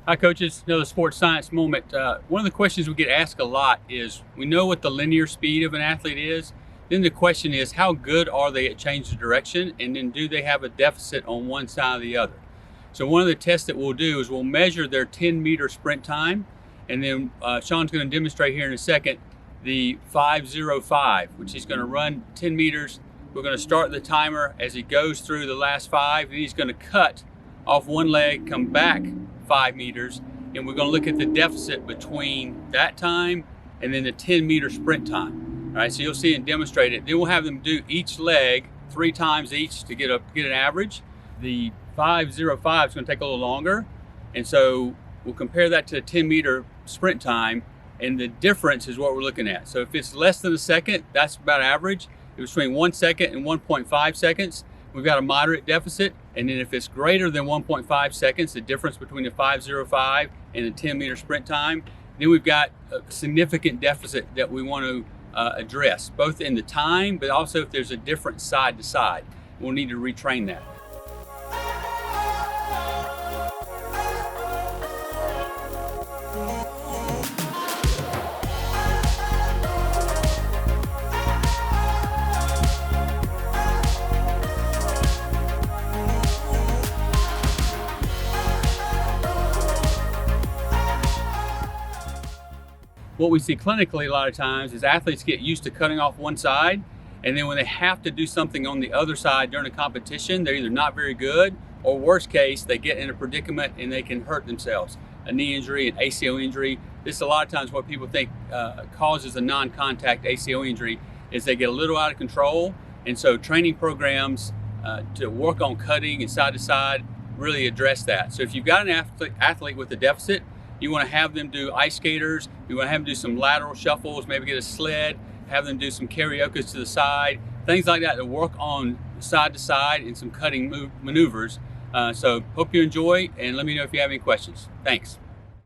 Hi coaches, another sports science moment. One of the questions we get asked a lot is, we know what the linear speed of an athlete is. Then the question is, how good are they at change of direction? And then do they have a deficit on one side or the other? So one of the tests that we'll do is we'll measure their 10-meter sprint time. And then Sean's going to demonstrate here in a second the 5:05, which he's going to run 10 meters. We're going to start the timer as he goes through the last 5. And he's going to cut off one leg, come back 5 meters, and we're going to look at the deficit between that time and then the 10-meter sprint time. All right, so you'll see and demonstrate it. Then we'll have them do each leg 3 times each to get an average. The 5:05 is going to take a little longer, and so we'll compare that to the 10-meter sprint time, and the difference is what we're looking at. So if it's less than a second, that's about average. If it's between 1 second and 1.5 seconds, we've got a moderate deficit. And then if it's greater than 1.5 seconds, the difference between the 5:05 and the 10-meter sprint time, then we've got a significant deficit that we want to address, both in the time, but also if there's a difference side to side. We'll need to retrain that. What we see clinically a lot of times is athletes get used to cutting off one side, and then when they have to do something on the other side during a competition, they're either not very good, or worst case, they get in a predicament and they can hurt themselves. A knee injury, an ACL injury. This is a lot of times what people think causes a non-contact ACL injury is they get a little out of control. And so training programs to work on cutting and side to side really address that. So if you've got an athlete with a deficit, you want to have them do ice skaters, you want to have them do some lateral shuffles, maybe get a sled, have them do some karaoke to the side, things like that to work on side to side and some cutting maneuvers. So hope you enjoy, and let me know if you have any questions. Thanks.